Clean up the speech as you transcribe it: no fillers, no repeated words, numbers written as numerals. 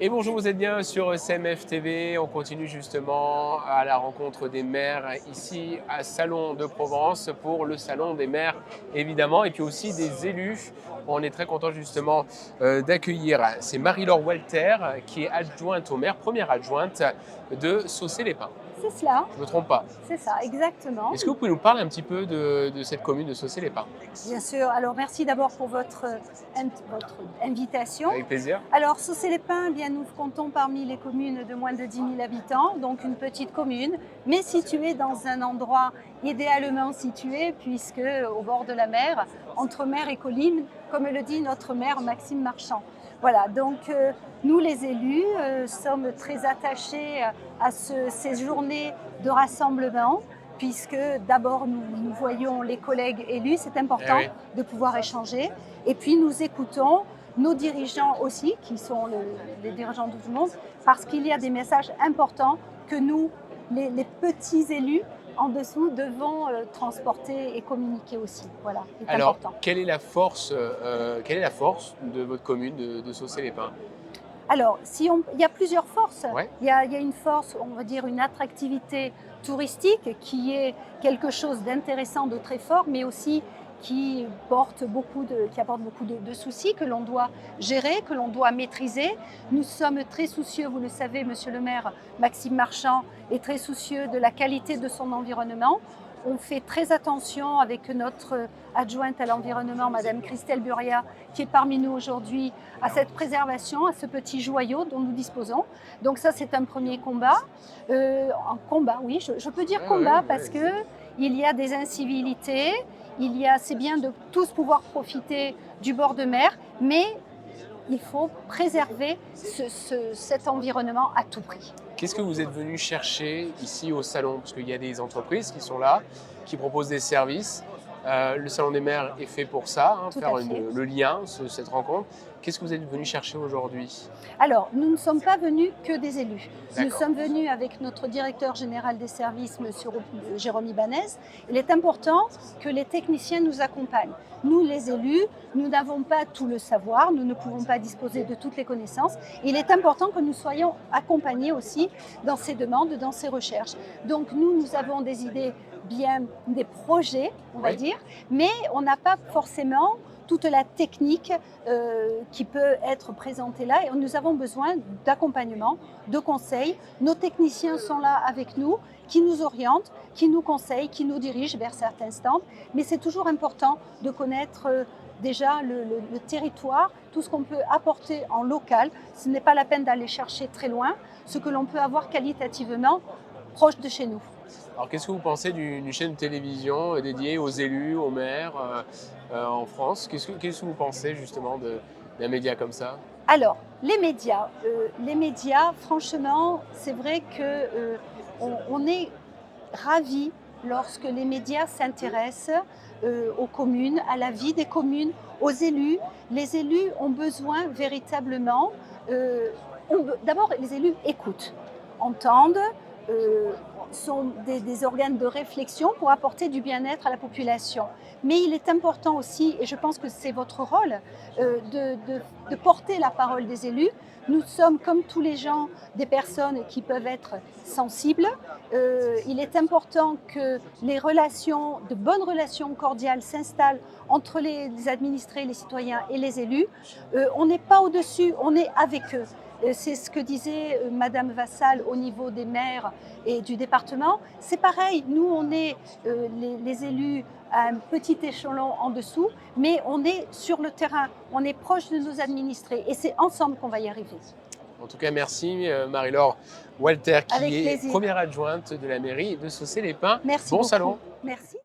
Et bonjour, vous êtes bien sur CMF TV. On continue justement à la rencontre des maires ici à Salon de Provence pour le Salon des maires évidemment et puis aussi des élus. On est très content justement d'accueillir, c'est Marie-Laure Walter qui est adjointe au maire, première adjointe de Saucé-les-Pins. C'est cela, Je ne me trompe pas. c'est ça, exactement. Est-ce que vous pouvez nous parler un petit peu de cette commune de Saucé-les-Pins? Bien sûr. Alors, merci d'abord pour votre invitation. Avec plaisir. Alors, Saucé-les-Pins, eh bien, nous comptons parmi les communes de moins de 10 000 habitants, donc une petite commune, mais située dans un endroit idéalement situé, puisque au bord de la mer, entre mer et colline, comme le dit notre maire Maxime Marchand. Voilà, donc nous les élus sommes très attachés à ces journées de rassemblement, puisque d'abord nous voyons les collègues élus, c'est Eh important oui. de pouvoir échanger, et puis nous écoutons nos dirigeants aussi, qui sont les dirigeants de tout le monde, parce qu'il y a des messages importants que nous, les petits élus, en dessous, devons transporter et communiquer aussi. Voilà, c'est Alors, important. quelle est la force de votre commune de Saucé-les-Pins? Alors, il y a plusieurs forces. Ouais, Il y a une force, on va dire une attractivité touristique qui est quelque chose d'intéressant, de très fort, mais aussi qui apporte beaucoup de soucis que l'on doit gérer, que l'on doit maîtriser. Nous sommes très soucieux, vous le savez, Monsieur le maire Maxime Marchand est très soucieux de la qualité de son environnement. On fait très attention avec notre adjointe à l'environnement, Madame Christelle Buria, qui est parmi nous aujourd'hui, à cette préservation, à ce petit joyau dont nous disposons. Donc ça, c'est un premier combat. Un combat, oui, je peux dire ouais, ouais, combat parce ouais. que il y a des incivilités, c'est bien de tous pouvoir profiter du bord de mer, mais il faut préserver cet environnement à tout prix. Qu'est-ce que vous êtes venu chercher ici au salon? Parce qu'il y a des entreprises qui sont là, qui proposent des services. Le salon des maires est fait pour ça, hein, Tout à faire fait. le lien, cette rencontre. Qu'est-ce que vous êtes venu chercher aujourd'hui? Alors, nous ne sommes pas venus que des élus. Nous D'accord. sommes venus avec notre directeur général des services, M. Jérôme Ibanez. Il est important que les techniciens nous accompagnent. Nous, les élus, nous n'avons pas tout le savoir, nous ne pouvons pas disposer de toutes les connaissances. Il est important que nous soyons accompagnés aussi dans ces demandes, dans ces recherches. Donc, nous avons des idées, bien des projets, on va Oui. dire, mais on n'a pas forcément toute la technique qui peut être présentée là. Et nous avons besoin d'accompagnement, de conseils. Nos techniciens sont là avec nous, qui nous orientent, qui nous conseillent, qui nous dirigent vers certains stands. Mais c'est toujours important de connaître déjà le territoire, tout ce qu'on peut apporter en local. Ce n'est pas la peine d'aller chercher très loin, ce que l'on peut avoir qualitativement proche de chez nous. Alors, qu'est-ce que vous pensez d'une chaîne de télévision dédiée aux élus, aux maires en France? Qu'est-ce que vous pensez justement d'un média comme ça? Alors, les médias, franchement, c'est vrai que on est ravis lorsque les médias s'intéressent aux communes, à la vie des communes, aux élus. Les élus ont besoin véritablement, d'abord les élus écoutent, entendent, euh, sont des organes de réflexion pour apporter du bien-être à la population. Mais il est important aussi, et je pense que c'est votre rôle, de porter la parole des élus. Nous sommes, comme tous les gens, des personnes qui peuvent être sensibles. Il est important que de bonnes relations cordiales s'installent entre les administrés, les citoyens et les élus. On n'est pas au-dessus, on est avec eux. C'est ce que disait Madame Vassal au niveau des maires et du département. C'est pareil, nous on est les élus à un petit échelon en dessous, mais on est sur le terrain, on est proche de nos administrés et c'est ensemble qu'on va y arriver. En tout cas, merci Marie-Laure Walter, qui Avec est plaisir. première adjointe de la mairie de Saucé-les-Pins. Merci Bon beaucoup. salon! Merci.